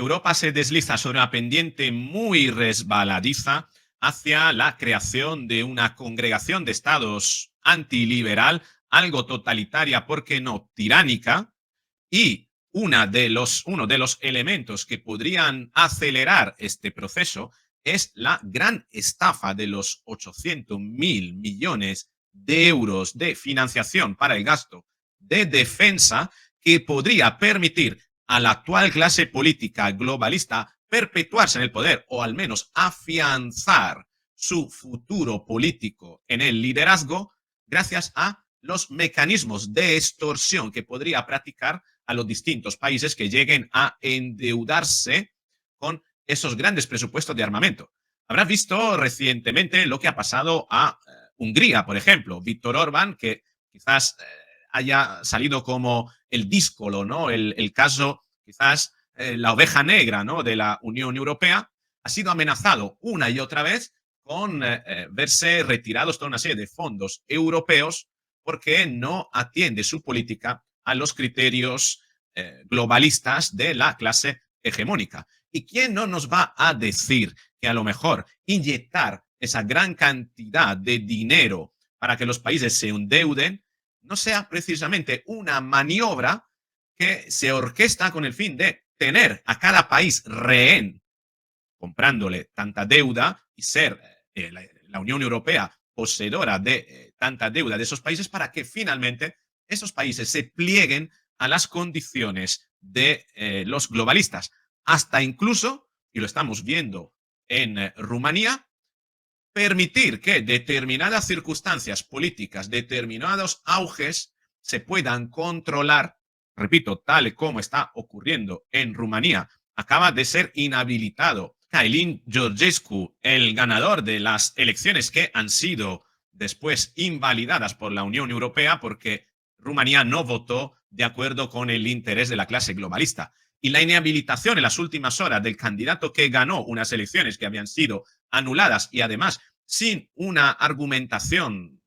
Europa se desliza sobre una pendiente muy resbaladiza hacia la creación de una congregación de estados antiliberal, algo totalitaria, ¿por qué no tiránica? Y uno de los elementos que podrían acelerar este proceso es la gran estafa de los 800.000 millones de euros de financiación para el gasto de defensa que podría permitir a la actual clase política globalista perpetuarse en el poder o al menos afianzar su futuro político en el liderazgo gracias a los mecanismos de extorsión que podría practicar a los distintos países que lleguen a endeudarse con esos grandes presupuestos de armamento. Habrás visto recientemente lo que ha pasado a Hungría, por ejemplo. Víctor Orbán, que quizás haya salido como el díscolo, ¿no? El caso, quizás la oveja negra, ¿no? De la Unión Europea, ha sido amenazado una y otra vez con verse retirados toda una serie de fondos europeos porque no atiende su política a los criterios globalistas de la clase hegemónica. ¿Y quién no nos va a decir que a lo mejor inyectar esa gran cantidad de dinero para que los países se endeuden no sea precisamente una maniobra que se orquesta con el fin de tener a cada país rehén, comprándole tanta deuda y ser la Unión Europea poseedora de tanta deuda de esos países para que finalmente esos países se plieguen a las condiciones de los globalistas, hasta incluso, y lo estamos viendo en Rumanía, permitir que determinadas circunstancias políticas, determinados auges se puedan controlar, repito, tal y como está ocurriendo en Rumanía. Acaba de ser inhabilitado Cailin Georgescu, el ganador de las elecciones que han sido después invalidadas por la Unión Europea porque Rumanía no votó de acuerdo con el interés de la clase globalista. Y la inhabilitación en las últimas horas del candidato que ganó unas elecciones que habían sido anuladas y además sin una argumentación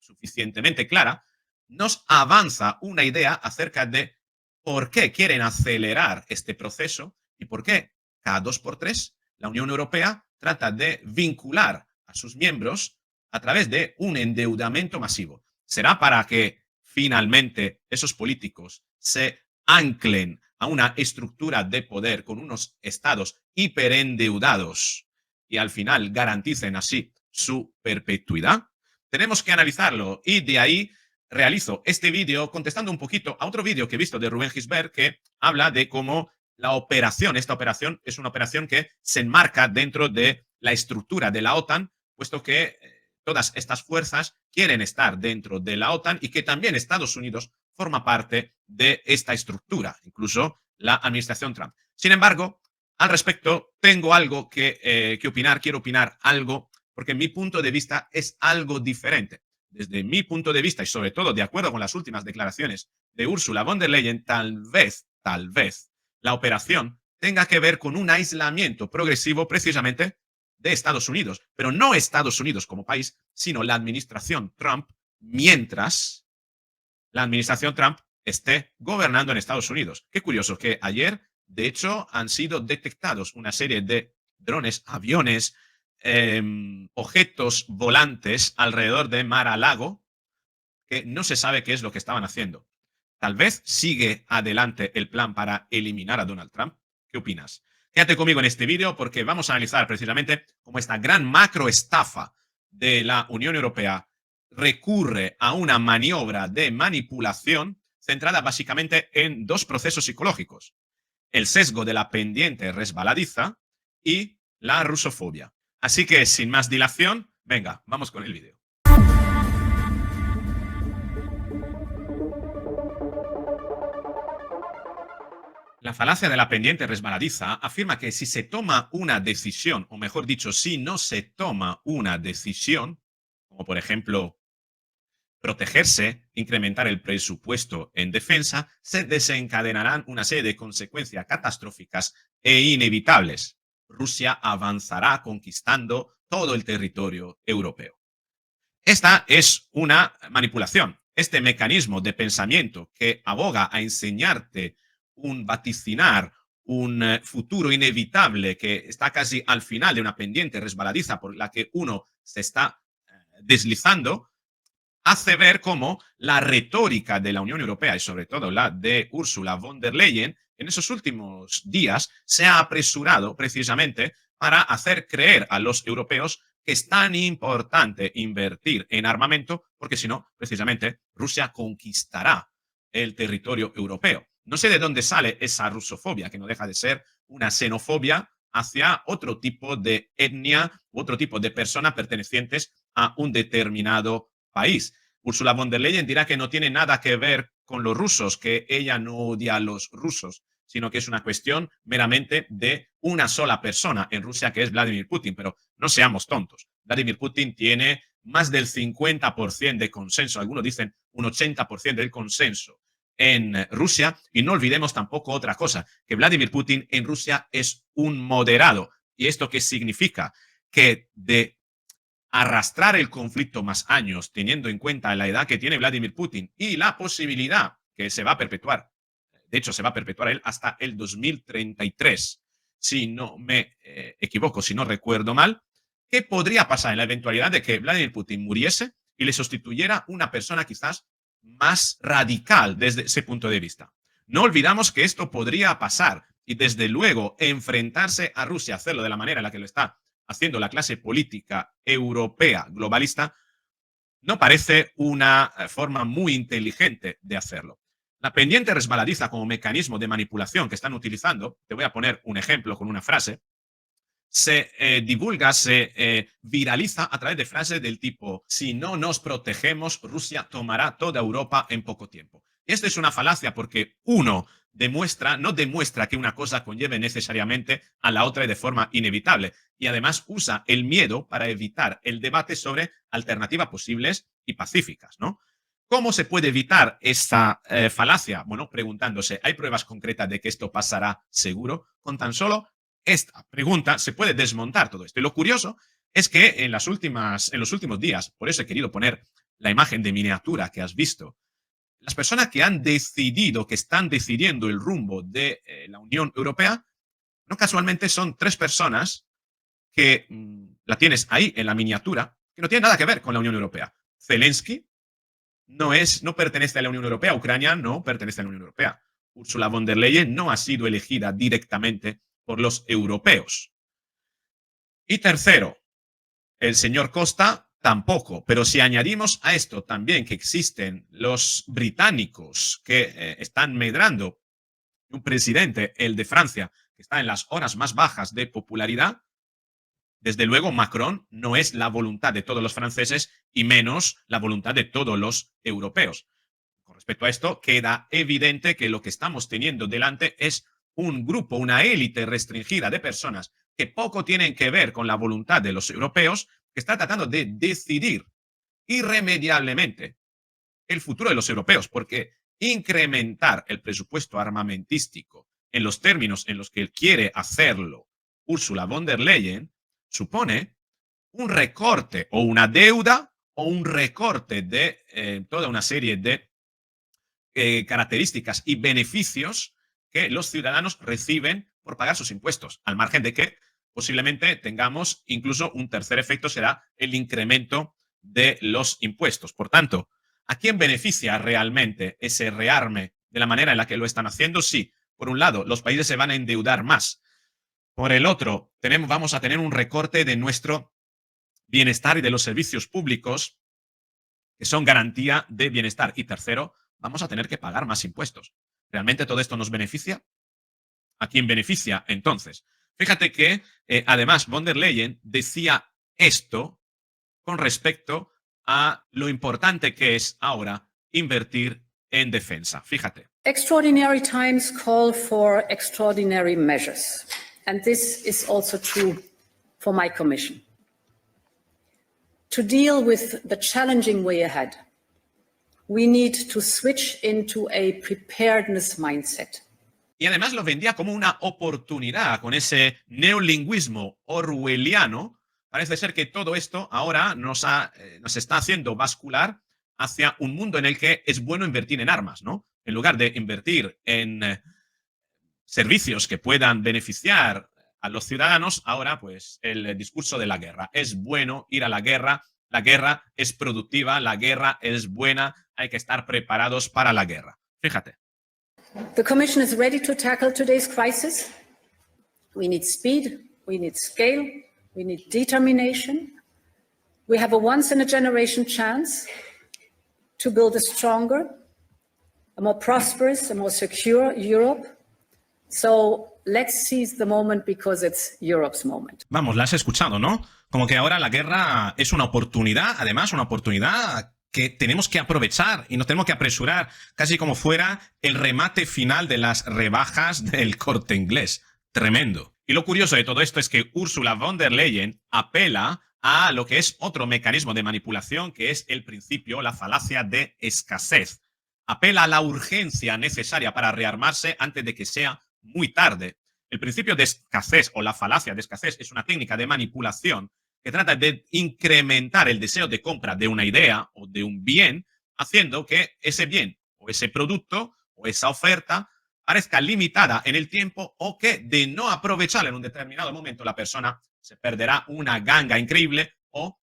suficientemente clara, nos avanza una idea acerca de por qué quieren acelerar este proceso y por qué cada 2 por 3 la Unión Europea trata de vincular a sus miembros a través de un endeudamiento masivo. ¿Será para que finalmente esos políticos se anclen a una estructura de poder con unos estados hiperendeudados y al final garanticen así su perpetuidad? Tenemos que analizarlo y de ahí realizo este vídeo contestando un poquito a otro vídeo que he visto de Rubén Gisbert que habla de cómo esta operación es una operación que se enmarca dentro de la estructura de la OTAN, puesto que todas estas fuerzas quieren estar dentro de la OTAN y que también Estados Unidos forma parte de esta estructura, incluso la administración Trump. Sin embargo, al respecto, tengo algo que opinar, quiero opinar algo, porque mi punto de vista es algo diferente. Desde mi punto de vista y sobre todo de acuerdo con las últimas declaraciones de Ursula von der Leyen, tal vez, la operación tenga que ver con un aislamiento progresivo precisamente de Estados Unidos, pero no Estados Unidos como país, sino la administración Trump, mientras la administración Trump esté gobernando en Estados Unidos. Qué curioso que ayer, de hecho, han sido detectados una serie de drones, aviones, objetos volantes alrededor de Mar-a-Lago que no se sabe qué es lo que estaban haciendo. Tal vez sigue adelante el plan para eliminar a Donald Trump. ¿Qué opinas? Quédate conmigo en este vídeo porque vamos a analizar precisamente cómo esta gran macroestafa de la Unión Europea recurre a una maniobra de manipulación centrada básicamente en 2 procesos psicológicos: el sesgo de la pendiente resbaladiza y la rusofobia. Así que, sin más dilación, venga, vamos con el vídeo. La falacia de la pendiente resbaladiza afirma que si se toma una decisión, o mejor dicho, si no se toma una decisión, como por ejemplo protegerse, incrementar el presupuesto en defensa, se desencadenarán una serie de consecuencias catastróficas e inevitables. Rusia avanzará conquistando todo el territorio europeo. Esta es una manipulación. Este mecanismo de pensamiento que aboga a enseñarte un vaticinar un futuro inevitable que está casi al final de una pendiente resbaladiza por la que uno se está deslizando, hace ver cómo la retórica de la Unión Europea y sobre todo la de Ursula von der Leyen en esos últimos días se ha apresurado precisamente para hacer creer a los europeos que es tan importante invertir en armamento porque si no, precisamente Rusia conquistará el territorio europeo. No sé de dónde sale esa rusofobia, que no deja de ser una xenofobia hacia otro tipo de etnia u otro tipo de personas pertenecientes a un determinado país. Ursula von der Leyen dirá que no tiene nada que ver con los rusos, que ella no odia a los rusos, sino que es una cuestión meramente de una sola persona en Rusia, que es Vladimir Putin. Pero no seamos tontos. Vladimir Putin tiene más del 50% de consenso, algunos dicen un 80% del consenso en Rusia. Y no olvidemos tampoco otra cosa, que Vladimir Putin en Rusia es un moderado. ¿Y esto qué significa? Que de arrastrar el conflicto más años, teniendo en cuenta la edad que tiene Vladimir Putin y la posibilidad que se va a perpetuar, de hecho se va a perpetuar él hasta el 2033, si no me equivoco, si no recuerdo mal, ¿qué podría pasar en la eventualidad de que Vladimir Putin muriese y le sustituyera una persona quizás más radical desde ese punto de vista? No olvidamos que esto podría pasar y desde luego enfrentarse a Rusia, hacerlo de la manera en la que lo está haciendo la clase política europea globalista, no parece una forma muy inteligente de hacerlo. La pendiente resbaladiza como mecanismo de manipulación que están utilizando, te voy a poner un ejemplo con una frase, se divulga, se viraliza a través de frases del tipo: si no nos protegemos, Rusia tomará toda Europa en poco tiempo. Esto es una falacia porque uno no demuestra que una cosa conlleve necesariamente a la otra de forma inevitable y además usa el miedo para evitar el debate sobre alternativas posibles y pacíficas, ¿no? ¿Cómo se puede evitar esta falacia? Bueno, preguntándose, ¿hay pruebas concretas de que esto pasará seguro? Con tan solo esta pregunta se puede desmontar todo esto. Y lo curioso es que en los últimos días, por eso he querido poner la imagen de miniatura que has visto, las personas que han decidido, que están decidiendo el rumbo de la Unión Europea, no casualmente son tres personas que la tienes ahí en la miniatura, que no tienen nada que ver con la Unión Europea. Zelensky no pertenece a la Unión Europea, Ucrania no pertenece a la Unión Europea. Ursula von der Leyen no ha sido elegida directamente por los europeos. Y tercero, el señor Costa tampoco, pero si añadimos a esto también que existen los británicos que están medrando, un presidente, el de Francia, que está en las horas más bajas de popularidad, desde luego Macron no es la voluntad de todos los franceses y menos la voluntad de todos los europeos. Con respecto a esto, queda evidente que lo que estamos teniendo delante es un grupo, una élite restringida de personas que poco tienen que ver con la voluntad de los europeos, que está tratando de decidir irremediablemente el futuro de los europeos, porque incrementar el presupuesto armamentístico en los términos en los que quiere hacerlo Ursula von der Leyen supone un recorte o una deuda o un recorte de toda una serie de características y beneficios que los ciudadanos reciben por pagar sus impuestos, al margen de que posiblemente tengamos incluso un tercer efecto, será el incremento de los impuestos. Por tanto, ¿a quién beneficia realmente ese rearme de la manera en la que lo están haciendo? Sí, por un lado, los países se van a endeudar más. Por el otro, vamos a tener un recorte de nuestro bienestar y de los servicios públicos que son garantía de bienestar. Y tercero, vamos a tener que pagar más impuestos. ¿Realmente todo esto nos beneficia? ¿A quién beneficia entonces? Fíjate que además von der Leyen decía esto con respecto a lo importante que es ahora invertir en defensa. Fíjate. Extraordinary times call for extraordinary measures. And this is also true for my commission. To deal with the challenging way ahead, we need to switch into a preparedness mindset. Y además lo vendía como una oportunidad con ese neolingüismo orwelliano. Parece ser que todo esto ahora nos está haciendo bascular hacia un mundo en el que es bueno invertir en armas, ¿no? En lugar de invertir en servicios que puedan beneficiar a los ciudadanos, ahora pues el discurso de la guerra. Es bueno ir a la guerra es productiva, la guerra es buena, hay que estar preparados para la guerra. Fíjate. The Commission is ready to tackle today's crisis. We need speed, we need scale, we need determination. We have a once-in-a-generation chance to build a stronger, a more prosperous, a more secure Europe. So let's seize the moment because it's Europe's moment. Vamos, la has escuchado, ¿no? Como que ahora la guerra es una oportunidad, además una oportunidad que tenemos que aprovechar y nos tenemos que apresurar, casi como fuera el remate final de las rebajas del Corte Inglés. Tremendo. Y lo curioso de todo esto es que Ursula von der Leyen apela a lo que es otro mecanismo de manipulación, que es el principio, la falacia de escasez. Apela a la urgencia necesaria para rearmarse antes de que sea muy tarde. El principio de escasez o la falacia de escasez es una técnica de manipulación que trata de incrementar el deseo de compra de una idea o de un bien, haciendo que ese bien o ese producto o esa oferta parezca limitada en el tiempo o que de no aprovechar en un determinado momento la persona se perderá una ganga increíble o,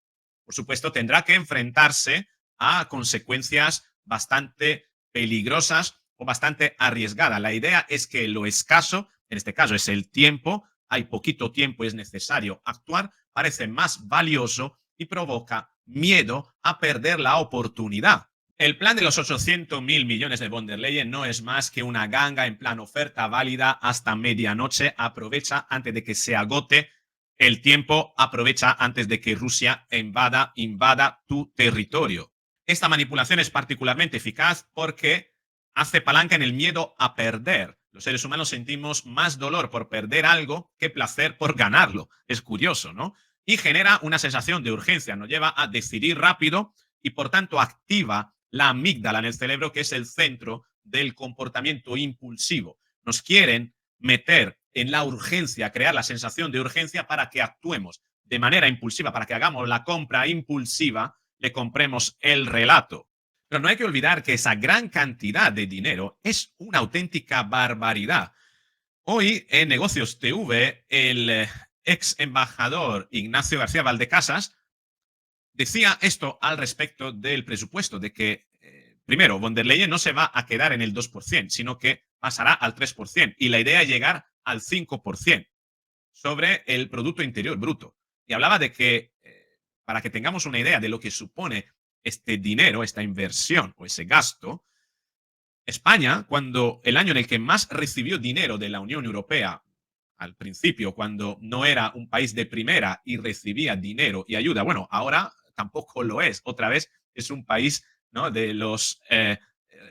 por supuesto, tendrá que enfrentarse a consecuencias bastante peligrosas o bastante arriesgadas. La idea es que lo escaso, en este caso es el tiempo, hay poquito tiempo, es necesario actuar, parece más valioso y provoca miedo a perder la oportunidad. El plan de los 800.000 millones de von der Leyen no es más que una ganga en plan oferta válida hasta medianoche. Aprovecha antes de que se agote el tiempo, aprovecha antes de que Rusia invada tu territorio. Esta manipulación es particularmente eficaz porque hace palanca en el miedo a perder. Los seres humanos sentimos más dolor por perder algo que placer por ganarlo. Es curioso, ¿no? Y genera una sensación de urgencia, nos lleva a decidir rápido y por tanto activa la amígdala en el cerebro, que es el centro del comportamiento impulsivo. Nos quieren meter en la urgencia, crear la sensación de urgencia para que actuemos de manera impulsiva, para que hagamos la compra impulsiva, le compremos el relato. Pero no hay que olvidar que esa gran cantidad de dinero es una auténtica barbaridad. Hoy en Negocios TV, el ex embajador Ignacio García Valdecasas decía esto al respecto del presupuesto, de que, primero, von der Leyen no se va a quedar en el 2%, sino que pasará al 3%. Y la idea es llegar al 5% sobre el Producto Interior Bruto. Y hablaba de que, para que tengamos una idea de lo que supone este dinero, esta inversión o ese gasto, España, cuando el año en el que más recibió dinero de la Unión Europea, al principio, cuando no era un país de primera y recibía dinero y ayuda, bueno, ahora tampoco lo es. Otra vez es un país, ¿no?, de los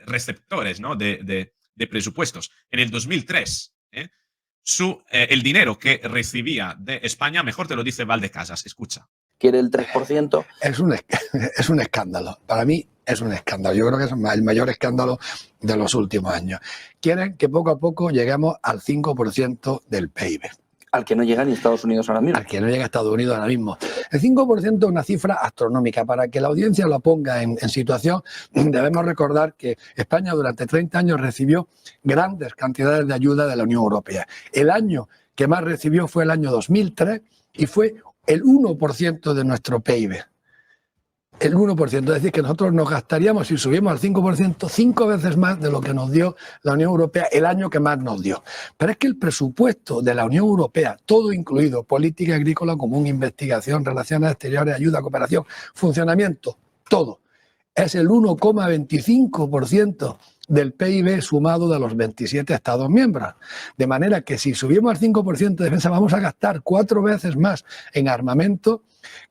receptores, ¿no?, de presupuestos. En el 2003, el dinero que recibía de España, mejor te lo dice Valdecasas, escucha. Quiere el 3%. Es un escándalo. Para mí es un escándalo. Yo creo que es el mayor escándalo de los últimos años. Quieren que poco a poco lleguemos al 5% del PIB. Al que no llega ni Estados Unidos ahora mismo. Al que no llega a Estados Unidos ahora mismo. El 5% es una cifra astronómica. Para que la audiencia la ponga en situación, debemos recordar que España durante 30 años recibió grandes cantidades de ayuda de la Unión Europea. El año que más recibió fue el año 2003 y fue el 1% de nuestro PIB. El 1%, es decir, que nosotros nos gastaríamos, si subimos al 5%, 5 veces más de lo que nos dio la Unión Europea el año que más nos dio. Pero es que el presupuesto de la Unión Europea, todo incluido, política agrícola común, investigación, relaciones exteriores, ayuda, cooperación, funcionamiento, todo, es el 1,25% del PIB sumado de los 27 Estados miembros. De manera que si subimos al 5% de defensa vamos a gastar 4 veces más en armamento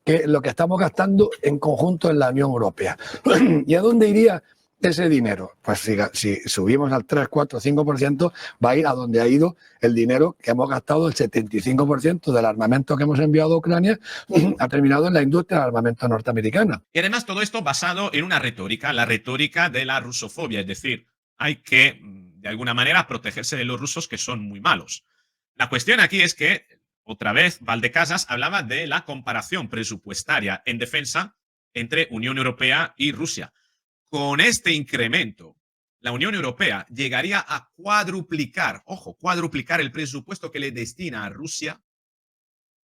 que lo que estamos gastando en conjunto en la Unión Europea. ¿Y a dónde iría ese dinero? Pues si subimos al 3, 4, 5%, va a ir a donde ha ido el dinero que hemos gastado. El 75% del armamento que hemos enviado a Ucrania ha terminado en la industria del armamento norteamericana. Y además todo esto basado en una retórica, la retórica de la rusofobia, es decir, hay que, de alguna manera, protegerse de los rusos que son muy malos. La cuestión aquí es que, otra vez, Valdecasas hablaba de la comparación presupuestaria en defensa entre Unión Europea y Rusia. Con este incremento la Unión Europea llegaría a cuadruplicar, ojo, cuadruplicar el presupuesto que le destina a Rusia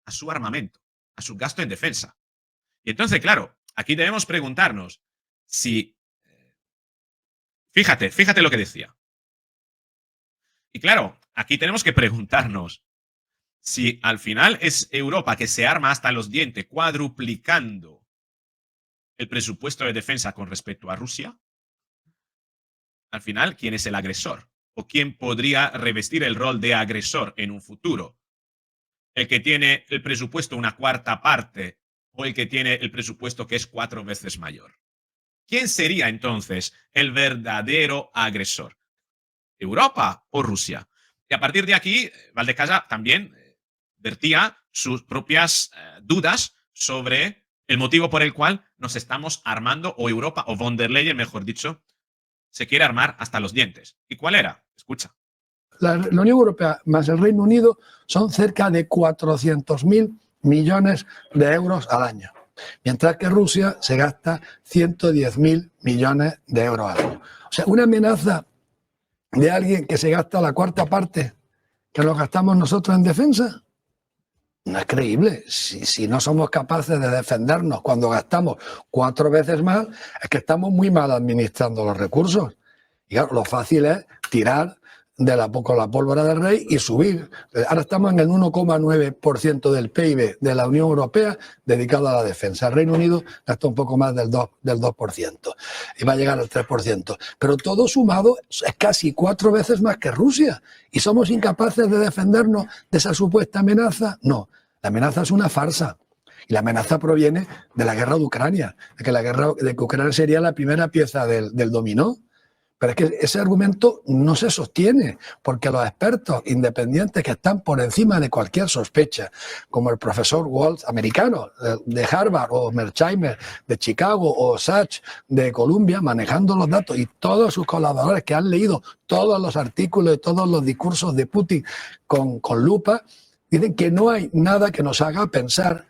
a su armamento, a su gasto en defensa. Y entonces, claro, aquí debemos preguntarnos si, fíjate lo que decía. Y claro, aquí tenemos que preguntarnos si al final es Europa que se arma hasta los dientes, cuadruplicando el presupuesto de defensa con respecto a Rusia. Al final, ¿quién es el agresor? ¿O quién podría revestir el rol de agresor en un futuro? ¿El que tiene el presupuesto una cuarta parte o el que tiene el presupuesto que es 4 veces mayor? ¿Quién sería entonces el verdadero agresor? ¿Europa o Rusia? Y a partir de aquí, Valdecasa también vertía sus propias dudas sobre el motivo por el cual nos estamos armando, o Europa, o von der Leyen, mejor dicho, se quiere armar hasta los dientes. ¿Y cuál era? Escucha. La Unión Europea más el Reino Unido son cerca de 400.000 millones de euros al año, mientras que Rusia se gasta 110.000 millones de euros al año. O sea, una amenaza de alguien que se gasta la cuarta parte que lo gastamos nosotros en defensa. No es creíble. Si no somos capaces de defendernos cuando gastamos 4 veces más, es que estamos muy mal administrando los recursos. Y claro, lo fácil es tirar con la pólvora del rey y subir. Ahora estamos en el 1,9% del PIB de la Unión Europea dedicado a la defensa. El Reino Unido gasta un poco más del 2% y va a llegar al 3%. Pero todo sumado es casi 4 veces más que Rusia. ¿Y somos incapaces de defendernos de esa supuesta amenaza? No, la amenaza es una farsa. Y la amenaza proviene de la guerra de Ucrania, de que Ucrania sería la primera pieza del dominó. Pero es que ese argumento no se sostiene, porque los expertos independientes que están por encima de cualquier sospecha, como el profesor Waltz americano de Harvard, o Mersheimer de Chicago, o Sachs de Columbia, manejando los datos, y todos sus colaboradores que han leído todos los artículos y todos los discursos de Putin con lupa, dicen que no hay nada que nos haga pensar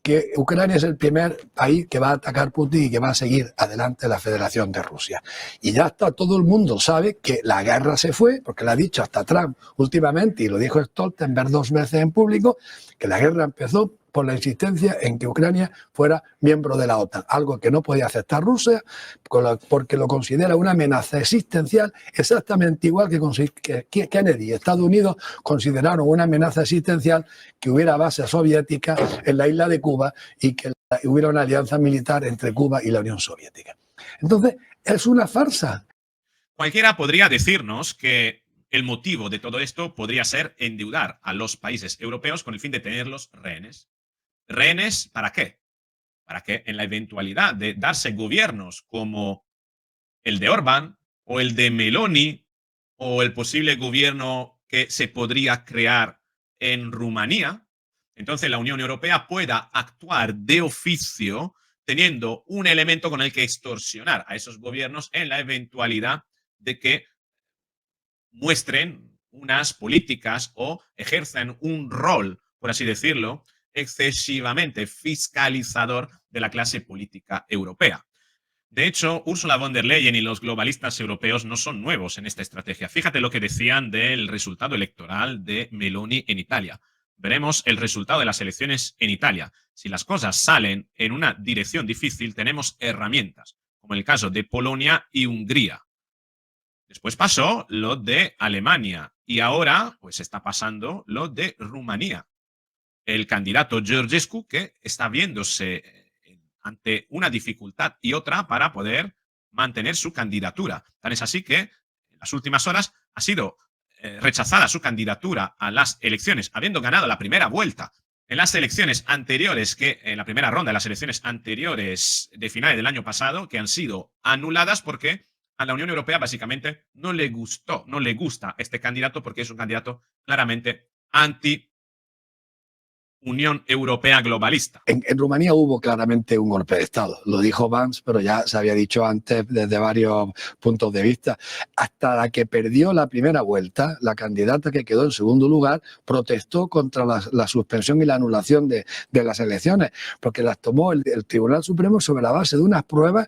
que Ucrania es el primer país que va a atacar Putin y que va a seguir adelante la Federación de Rusia. Y ya está, todo el mundo sabe que la guerra se fue, porque lo ha dicho hasta Trump últimamente, y lo dijo Stoltenberg 2 veces en público, que la guerra empezó por la insistencia en que Ucrania fuera miembro de la OTAN, algo que no podía aceptar Rusia porque lo considera una amenaza existencial, exactamente igual que Kennedy y Estados Unidos consideraron una amenaza existencial que hubiera bases soviéticas en la isla de Cuba y que hubiera una alianza militar entre Cuba y la Unión Soviética. Entonces, es una farsa. Cualquiera podría decirnos que el motivo de todo esto podría ser endeudar a los países europeos con el fin de tenerlos rehenes. ¿Rehenes para qué? Para que en la eventualidad de darse gobiernos como el de Orbán o el de Meloni o el posible gobierno que se podría crear en Rumanía, entonces la Unión Europea pueda actuar de oficio teniendo un elemento con el que extorsionar a esos gobiernos en la eventualidad de que muestren unas políticas o ejerzan un rol, por así decirlo, excesivamente fiscalizador de la clase política europea. De hecho, Ursula von der Leyen y los globalistas europeos no son nuevos en esta estrategia. Fíjate lo que decían del resultado electoral de Meloni en Italia. Veremos el resultado de las elecciones en Italia. Si las cosas salen en una dirección difícil, tenemos herramientas, como el caso de Polonia y Hungría. Después pasó lo de Alemania y ahora pues está pasando lo de Rumanía. El candidato Georgescu que está viéndose ante una dificultad y otra para poder mantener su candidatura. Tan es así que en las últimas horas ha sido rechazada su candidatura a las elecciones, habiendo ganado la primera vuelta. En las elecciones anteriores, en la primera ronda de las elecciones anteriores de finales del año pasado, que han sido anuladas porque a la Unión Europea básicamente no le gusta este candidato porque es un candidato claramente Unión Europea globalista. En Rumanía hubo claramente un golpe de Estado. Lo dijo Vance, pero ya se había dicho antes desde varios puntos de vista. Hasta la que perdió la primera vuelta, la candidata que quedó en segundo lugar protestó contra la suspensión y la anulación de las elecciones, porque las tomó el Tribunal Supremo sobre la base de unas pruebas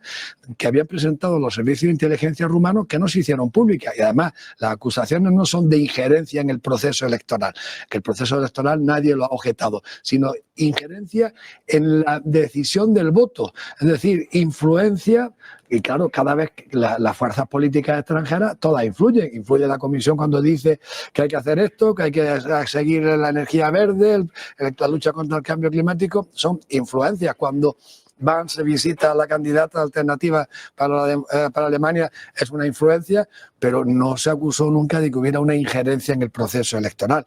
que habían presentado los servicios de inteligencia rumanos que no se hicieron públicas. Y además, las acusaciones no son de injerencia en el proceso electoral, que el proceso electoral nadie lo ha objetado, sino injerencia en la decisión del voto, es decir, influencia. Y claro, cada vez que las fuerzas políticas extranjeras, todas influyen. Influye la Comisión cuando dice que hay que hacer esto, que hay que seguir la energía verde, la lucha contra el cambio climático. Son influencias. Cuando Vance visita a la candidata alternativa para Alemania, es una influencia, pero no se acusó nunca de que hubiera una injerencia en el proceso electoral.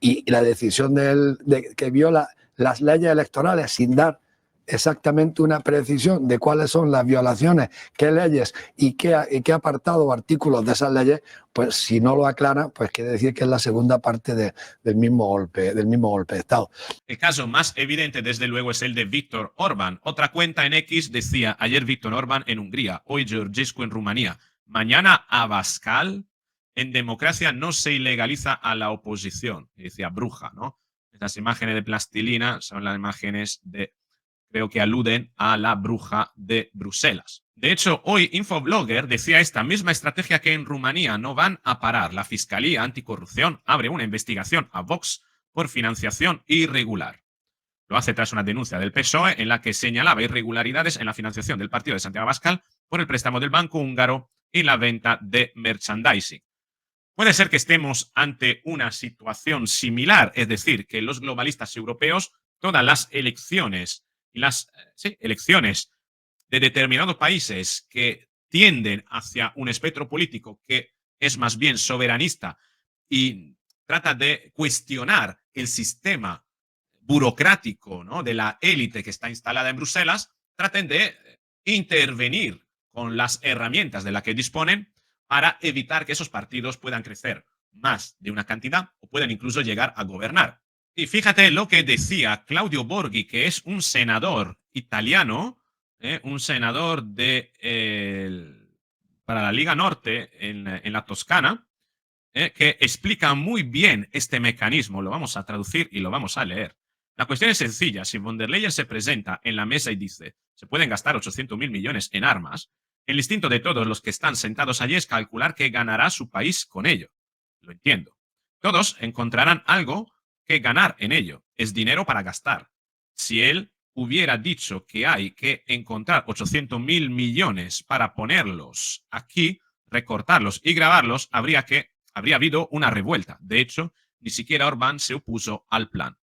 Y la decisión de que viola las leyes electorales sin dar exactamente una precisión de cuáles son las violaciones, qué leyes y qué apartado o artículos de esas leyes, pues si no lo aclara, pues quiere decir que es la segunda parte del mismo golpe de Estado. El caso más evidente, desde luego, es el de Víctor Orbán. Otra cuenta en X decía: ayer Víctor Orbán en Hungría, hoy Georgescu en Rumanía, mañana Abascal. En democracia no se ilegaliza a la oposición. Y decía bruja, ¿no? Estas imágenes de plastilina son las imágenes creo que aluden a la bruja de Bruselas. De hecho, hoy Infoblogger decía esta misma estrategia que en Rumanía no van a parar. La Fiscalía Anticorrupción abre una investigación a Vox por financiación irregular. Lo hace tras una denuncia del PSOE en la que señalaba irregularidades en la financiación del partido de Santiago Abascal por el préstamo del banco húngaro y la venta de merchandising. Puede ser que estemos ante una situación similar, es decir, que los globalistas europeos, todas las elecciones y elecciones de determinados países que tienden hacia un espectro político que es más bien soberanista y trata de cuestionar el sistema burocrático, ¿no?, de la élite que está instalada en Bruselas, traten de intervenir con las herramientas de las que disponen para evitar que esos partidos puedan crecer más de una cantidad o puedan incluso llegar a gobernar. Y fíjate lo que decía Claudio Borghi, que es un senador italiano, un senador para la Liga Norte en la Toscana, que explica muy bien este mecanismo. Lo vamos a traducir y lo vamos a leer. La cuestión es sencilla. Si von der Leyen se presenta en la mesa y dice se pueden gastar 800.000 millones en armas, el instinto de todos los que están sentados allí es calcular que ganará su país con ello. Lo entiendo. Todos encontrarán algo que ganar en ello. Es dinero para gastar. Si él hubiera dicho que hay que encontrar 800.000 millones para ponerlos aquí, recortarlos y grabarlos, habría habido una revuelta. De hecho, ni siquiera Orbán se opuso al plan.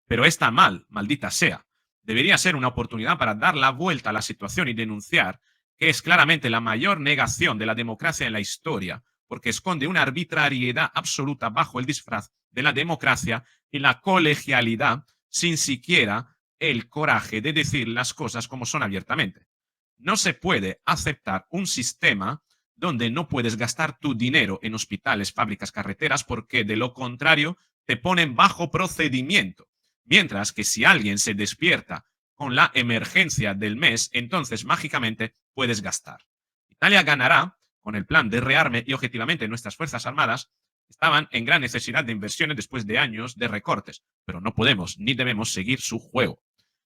Pero está mal, maldita sea. Debería ser una oportunidad para dar la vuelta a la situación y denunciar que es claramente la mayor negación de la democracia en la historia, porque esconde una arbitrariedad absoluta bajo el disfraz de la democracia y la colegialidad, sin siquiera el coraje de decir las cosas como son abiertamente. No se puede aceptar un sistema donde no puedes gastar tu dinero en hospitales, fábricas, carreteras, porque de lo contrario te ponen bajo procedimiento. Mientras que si alguien se despierta con la emergencia del mes, entonces mágicamente puedes gastar. Italia ganará con el plan de rearme y objetivamente nuestras Fuerzas Armadas estaban en gran necesidad de inversiones después de años de recortes, pero no podemos ni debemos seguir su juego,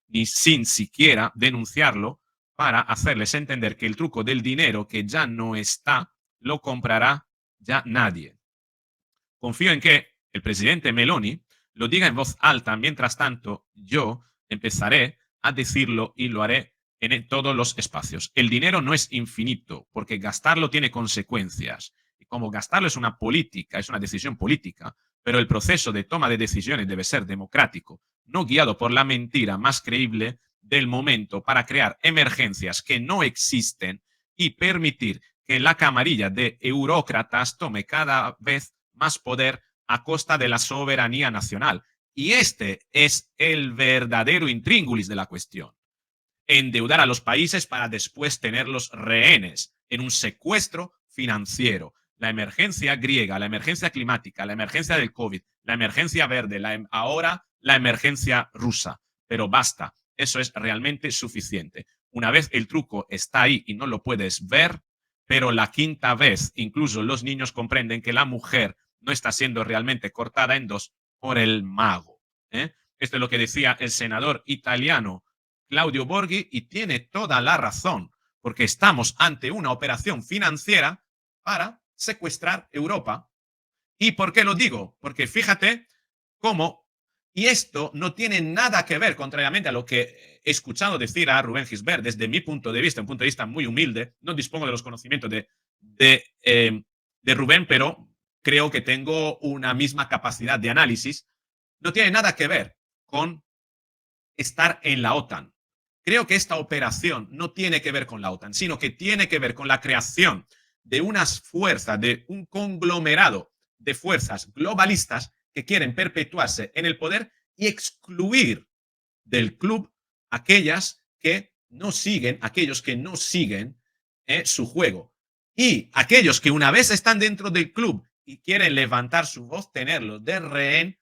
ni sin siquiera denunciarlo para hacerles entender que el truco del dinero que ya no está lo comprará ya nadie. Confío en que el presidente Meloni lo diga en voz alta. Mientras tanto, yo empezaré a decirlo y lo haré en todos los espacios. El dinero no es infinito, porque gastarlo tiene consecuencias. Y como gastarlo es una política, es una decisión política, pero el proceso de toma de decisiones debe ser democrático, no guiado por la mentira más creíble del momento para crear emergencias que no existen y permitir que la camarilla de eurócratas tome cada vez más poder a costa de la soberanía nacional. Y este es el verdadero intríngulis de la cuestión. Endeudar a los países para después tenerlos rehenes en un secuestro financiero. La emergencia griega, la emergencia climática, la emergencia del COVID, la emergencia verde, ahora la emergencia rusa. Pero basta, eso es realmente suficiente. Una vez el truco está ahí y no lo puedes ver, pero la quinta vez incluso los niños comprenden que la mujer no está siendo realmente cortada en dos por el mago. Esto es lo que decía el senador italiano Claudio Borghi y tiene toda la razón, porque estamos ante una operación financiera para secuestrar Europa. ¿Y por qué lo digo? Porque fíjate cómo, y esto no tiene nada que ver, contrariamente a lo que he escuchado decir a Rubén Gisbert, desde mi punto de vista, un punto de vista muy humilde, no dispongo de los conocimientos de Rubén, pero creo que tengo una misma capacidad de análisis, no tiene nada que ver con estar en la OTAN. Creo que esta operación no tiene que ver con la OTAN, sino que tiene que ver con la creación de unas fuerzas, de un conglomerado de fuerzas globalistas que quieren perpetuarse en el poder y excluir del club aquellos que no siguen su juego. Y aquellos que una vez están dentro del club y quieren levantar su voz, tenerlos de rehén,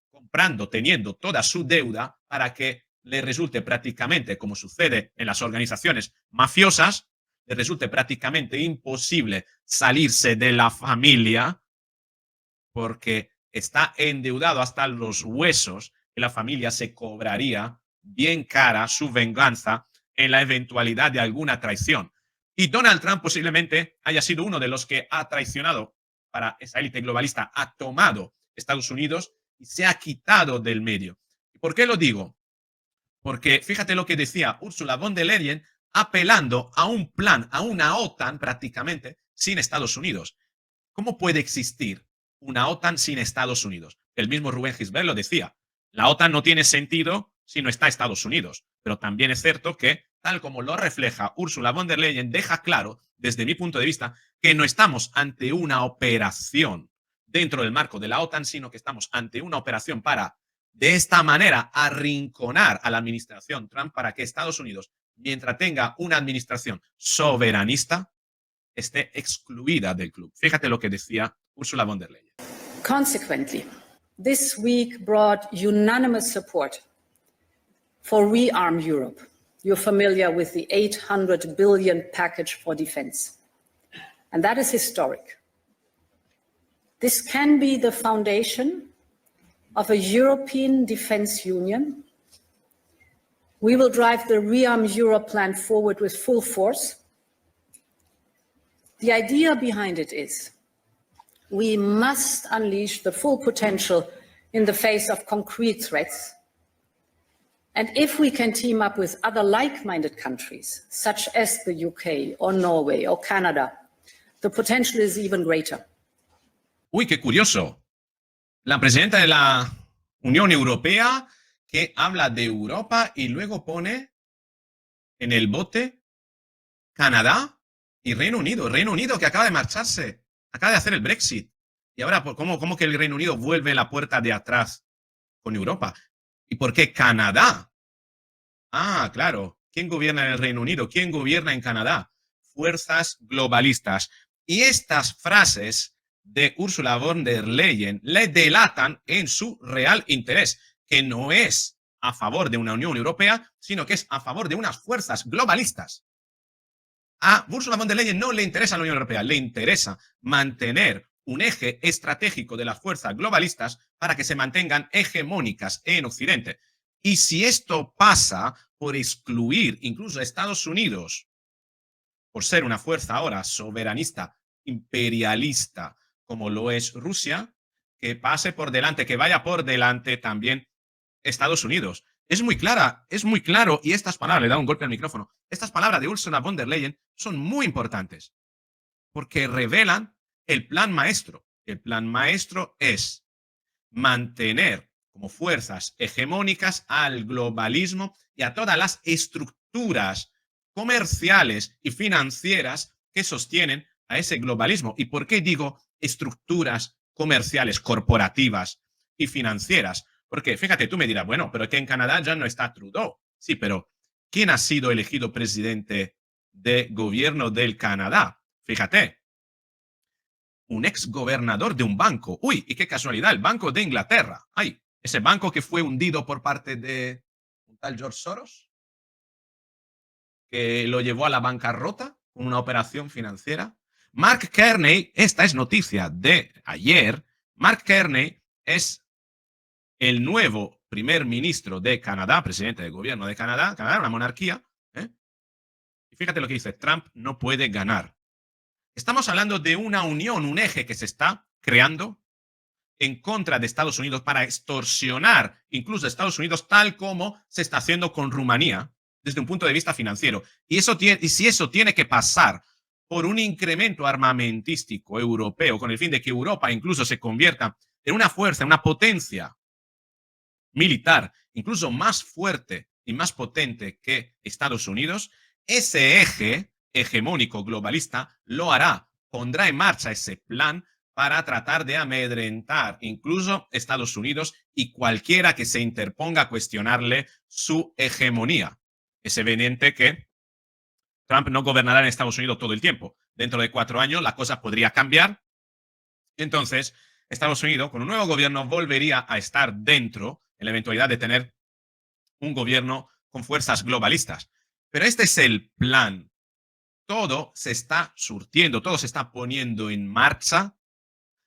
comprando, teniendo toda su deuda para que le resulte prácticamente, como sucede en las organizaciones mafiosas, le resulte prácticamente imposible salirse de la familia porque está endeudado hasta los huesos y la familia se cobraría bien cara su venganza en la eventualidad de alguna traición. Y Donald Trump posiblemente haya sido uno de los que ha traicionado para esa élite globalista, ha tomado Estados Unidos y se ha quitado del medio. ¿Y por qué lo digo? Porque fíjate lo que decía Ursula von der Leyen apelando a un plan, a una OTAN prácticamente sin Estados Unidos. ¿Cómo puede existir una OTAN sin Estados Unidos? El mismo Rubén Gisbert lo decía. La OTAN no tiene sentido si no está Estados Unidos. Pero también es cierto que, tal como lo refleja Ursula von der Leyen, deja claro, desde mi punto de vista, que no estamos ante una operación dentro del marco de la OTAN, sino que estamos ante una operación para, de esta manera, arrinconar a la administración Trump para que Estados Unidos, mientras tenga una administración soberanista, esté excluida del club. Fíjate lo que decía Ursula von der Leyen. Consequently, this week brought unanimous support for Rearm Europe. You're familiar with the 800 billion package for defense. And that is historic. This can be the foundation of a European defense union. We will drive the Rearm Europe plan forward with full force. The idea behind it is we must unleash the full potential in the face of concrete threats. And if we can team up with other like-minded countries, such as the UK or Norway or Canada, the potential is even greater. Uy, qué curioso. La presidenta de la Unión Europea que habla de Europa y luego pone en el bote Canadá y Reino Unido. Reino Unido que acaba de marcharse, acaba de hacer el Brexit. Y ahora, ¿cómo que el Reino Unido vuelve la puerta de atrás con Europa? ¿Y por qué Canadá? Ah, claro. ¿Quién gobierna en el Reino Unido? ¿Quién gobierna en Canadá? Fuerzas globalistas. Y estas frases de Ursula von der Leyen le delatan en su real interés, que no es a favor de una Unión Europea, sino que es a favor de unas fuerzas globalistas. A Ursula von der Leyen no le interesa la Unión Europea, le interesa mantener un eje estratégico de las fuerzas globalistas para que se mantengan hegemónicas en Occidente. Y si esto pasa por excluir incluso a Estados Unidos, por ser una fuerza ahora soberanista, imperialista, como lo es Rusia, que pase por delante, que vaya por delante también Estados Unidos. Es muy clara, es muy claro, y estas palabras, le da un golpe al micrófono, estas palabras de Ursula von der Leyen son muy importantes, porque revelan el plan maestro. El plan maestro es mantener como fuerzas hegemónicas al globalismo y a todas las estructuras comerciales y financieras que sostienen a ese globalismo. ¿Y por qué digo estructuras comerciales, corporativas y financieras? Porque fíjate, tú me dirás, bueno, pero que en Canadá ya no está Trudeau. Sí, pero ¿quién ha sido elegido presidente de gobierno del Canadá? Fíjate, un ex gobernador de un banco. Uy, y qué casualidad, el Banco de Inglaterra. Ay, ese banco que fue hundido por parte de un tal George Soros, que lo llevó a la bancarrota con una operación financiera. Mark Carney, esta es noticia de ayer, Mark Carney es el nuevo primer ministro de Canadá, presidente del gobierno de Canadá. Canadá es una monarquía. Y fíjate lo que dice, Trump no puede ganar. Estamos hablando de una unión, un eje que se está creando en contra de Estados Unidos para extorsionar incluso a Estados Unidos, tal como se está haciendo con Rumanía desde un punto de vista financiero. Y si eso tiene que pasar por un incremento armamentístico europeo con el fin de que Europa incluso se convierta en una fuerza, una potencia militar, incluso más fuerte y más potente que Estados Unidos, ese eje hegemónico globalista lo hará, pondrá en marcha ese plan para tratar de amedrentar incluso Estados Unidos y cualquiera que se interponga a cuestionarle su hegemonía. Es evidente que Trump no gobernará en Estados Unidos todo el tiempo. Dentro de 4 años la cosa podría cambiar. Entonces, Estados Unidos, con un nuevo gobierno, volvería a estar dentro en la eventualidad de tener un gobierno con fuerzas globalistas. Pero este es el plan. Todo se está surtiendo, todo se está poniendo en marcha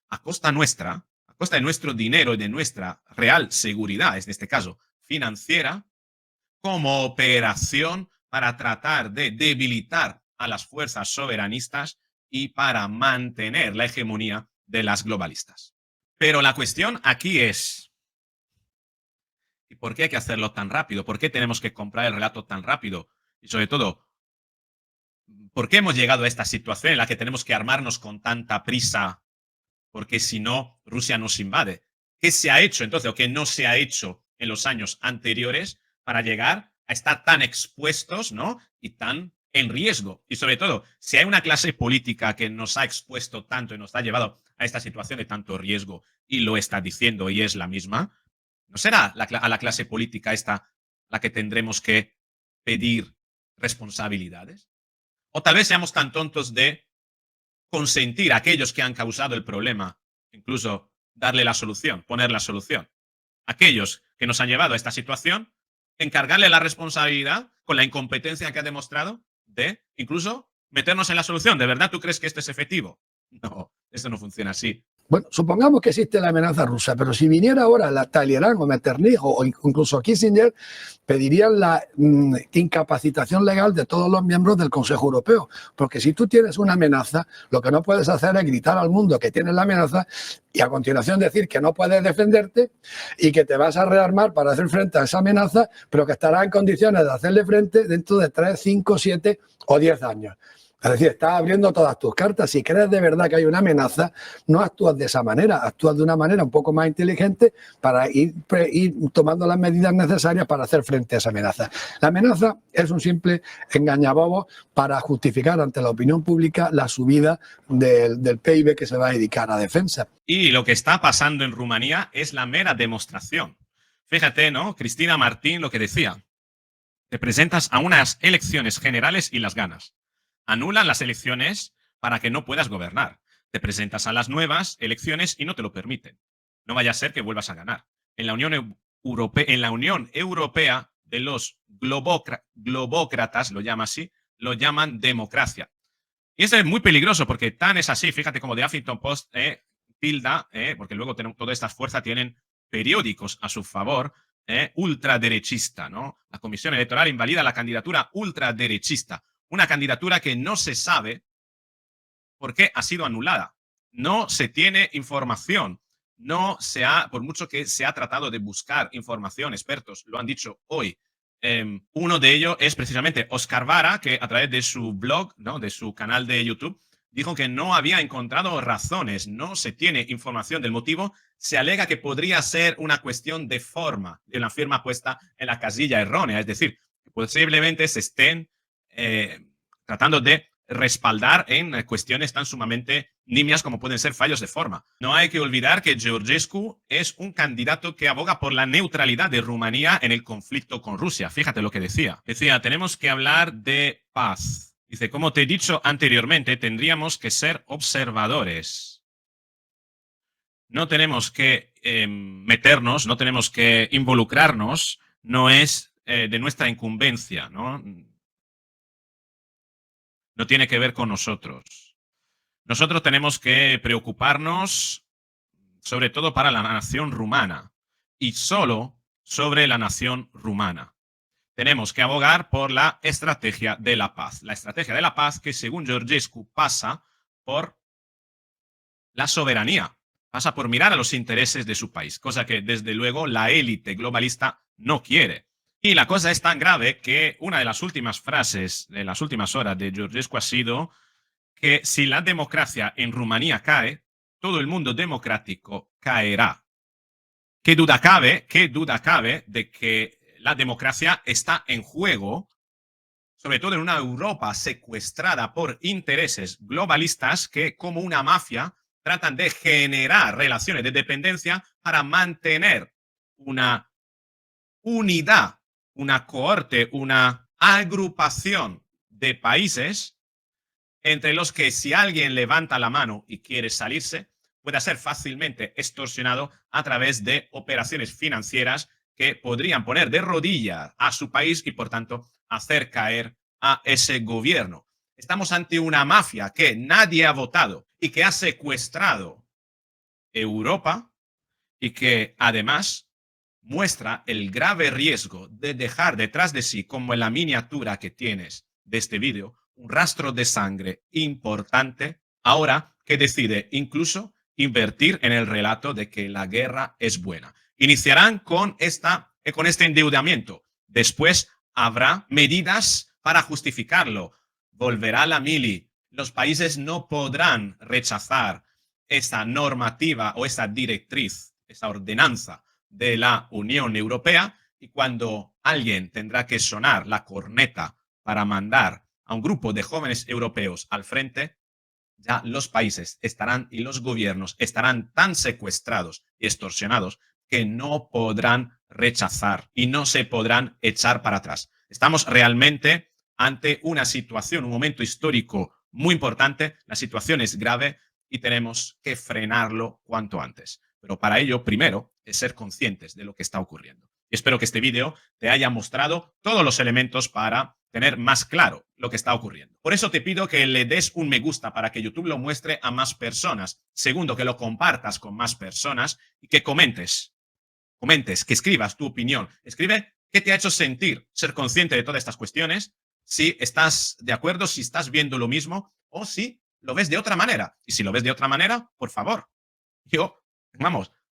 a costa nuestra, a costa de nuestro dinero y de nuestra real seguridad, en este caso financiera, como operación para tratar de debilitar a las fuerzas soberanistas y para mantener la hegemonía de las globalistas. Pero la cuestión aquí es, ¿y por qué hay que hacerlo tan rápido? ¿Por qué tenemos que comprar el relato tan rápido? Y sobre todo, ¿por qué hemos llegado a esta situación en la que tenemos que armarnos con tanta prisa? Porque si no, Rusia nos invade. ¿Qué se ha hecho entonces o qué no se ha hecho en los años anteriores para llegar a estar tan expuestos, ¿no? Y tan en riesgo? Y sobre todo, si hay una clase política que nos ha expuesto tanto y nos ha llevado a esta situación de tanto riesgo y lo está diciendo y es la misma, ¿no será a la clase política esta la que tendremos que pedir responsabilidades? O tal vez seamos tan tontos de consentir a aquellos que han causado el problema, incluso darle la solución, poner la solución. Aquellos que nos han llevado a esta situación, encargarle la responsabilidad con la incompetencia que ha demostrado de incluso meternos en la solución. ¿De verdad tú crees que esto es efectivo? No, esto no funciona así. Bueno, supongamos que existe la amenaza rusa, pero si viniera ahora la Talleyrand o Metternich o incluso Kissinger, pedirían la incapacitación legal de todos los miembros del Consejo Europeo. Porque si tú tienes una amenaza, lo que no puedes hacer es gritar al mundo que tienes la amenaza y a continuación decir que no puedes defenderte y que te vas a rearmar para hacer frente a esa amenaza, pero que estarás en condiciones de hacerle frente dentro de 3, 5, 7 o 10 años. Es decir, estás abriendo todas tus cartas. Si crees de verdad que hay una amenaza, no actúas de esa manera, actúas de una manera un poco más inteligente para ir tomando las medidas necesarias para hacer frente a esa amenaza. La amenaza es un simple engañabobos para justificar ante la opinión pública la subida del PIB que se va a dedicar a defensa. Y lo que está pasando en Rumanía es la mera demostración. Fíjate, ¿no? Cristina Martín lo que decía. Te presentas a unas elecciones generales y las ganas. Anulan las elecciones para que no puedas gobernar. Te presentas a las nuevas elecciones y no te lo permiten. No vaya a ser que vuelvas a ganar. En la Unión Europea de los globócratas, lo llama así, lo llaman democracia. Y eso es muy peligroso porque tan es así, fíjate como The Huffington Post tilda, porque luego todas estas fuerzas tienen periódicos a su favor, ultraderechista, ¿no? La Comisión Electoral invalida la candidatura ultraderechista. Una candidatura que no se sabe por qué ha sido anulada. No se tiene información. No se ha, por mucho que se ha tratado de buscar información, expertos lo han dicho hoy. Uno de ellos es precisamente Oscar Vara, que a través de su blog, ¿no? De su canal de YouTube, dijo que no había encontrado razones, no se tiene información del motivo. Se alega que podría ser una cuestión de forma, de una firma puesta en la casilla errónea, es decir, que posiblemente se estén tratando de respaldar en cuestiones tan sumamente nimias como pueden ser fallos de forma. No hay que olvidar que Georgescu es un candidato que aboga por la neutralidad de Rumanía en el conflicto con Rusia. Fíjate lo que decía. Decía, tenemos que hablar de paz. Dice, como te he dicho anteriormente, tendríamos que ser observadores. no tenemos que meternos, no tenemos que involucrarnos, no es de nuestra incumbencia, ¿no? No tiene que ver con nosotros. Nosotros tenemos que preocuparnos sobre todo para la nación rumana y solo sobre la nación rumana. Tenemos que abogar por la estrategia de la paz. La estrategia de la paz que, según Georgescu, pasa por la soberanía, pasa por mirar a los intereses de su país, cosa que, desde luego, la élite globalista no quiere. Y la cosa es tan grave que una de las últimas frases de las últimas horas de Georgescu ha sido que si la democracia en Rumanía cae, todo el mundo democrático caerá. ¿Qué duda cabe de que la democracia está en juego, sobre todo en una Europa secuestrada por intereses globalistas que, como una mafia, tratan de generar relaciones de dependencia para mantener una unidad, una cohorte, una agrupación de países entre los que, si alguien levanta la mano y quiere salirse, puede ser fácilmente extorsionado a través de operaciones financieras que podrían poner de rodillas a su país y, por tanto, hacer caer a ese gobierno. Estamos ante una mafia que nadie ha votado y que ha secuestrado Europa y que, además, muestra el grave riesgo de dejar detrás de sí, como en la miniatura que tienes de este vídeo, un rastro de sangre importante, ahora que decide incluso invertir en el relato de que la guerra es buena. Iniciarán con este endeudamiento. Después habrá medidas para justificarlo. Volverá la mili. Los países no podrán rechazar esa normativa o esa directriz, esa ordenanza de la Unión Europea, y cuando alguien tendrá que sonar la corneta para mandar a un grupo de jóvenes europeos al frente, ya los países estarán y los gobiernos estarán tan secuestrados y extorsionados que no podrán rechazar y no se podrán echar para atrás. Estamos realmente ante una situación, un momento histórico muy importante. La situación es grave y tenemos que frenarlo cuanto antes. Pero para ello, primero, es ser conscientes de lo que está ocurriendo. Y espero que este vídeo te haya mostrado todos los elementos para tener más claro lo que está ocurriendo. Por eso te pido que le des un me gusta para que YouTube lo muestre a más personas. Segundo, que lo compartas con más personas y que comentes, que escribas tu opinión. Escribe qué te ha hecho sentir ser consciente de todas estas cuestiones, si estás de acuerdo, si estás viendo lo mismo o si lo ves de otra manera. Y si lo ves de otra manera, por favor,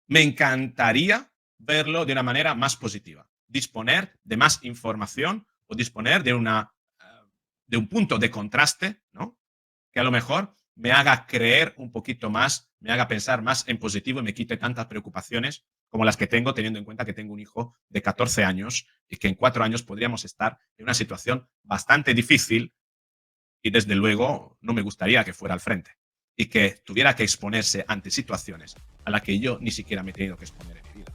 me encantaría verlo de una manera más positiva. Disponer de más información o disponer de un punto de contraste, ¿no? Que a lo mejor me haga creer un poquito más, me haga pensar más en positivo y me quite tantas preocupaciones como las que tengo, teniendo en cuenta que tengo un hijo de 14 años y que en 4 años podríamos estar en una situación bastante difícil y, desde luego, no me gustaría que fuera al frente y que tuviera que exponerse ante situaciones a las que yo ni siquiera me he tenido que exponer en mi vida.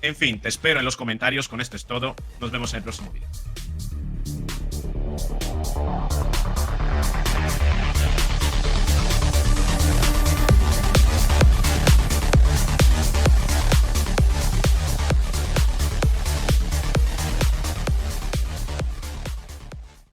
En fin, te espero en los comentarios. Con esto es todo. Nos vemos en el próximo vídeo.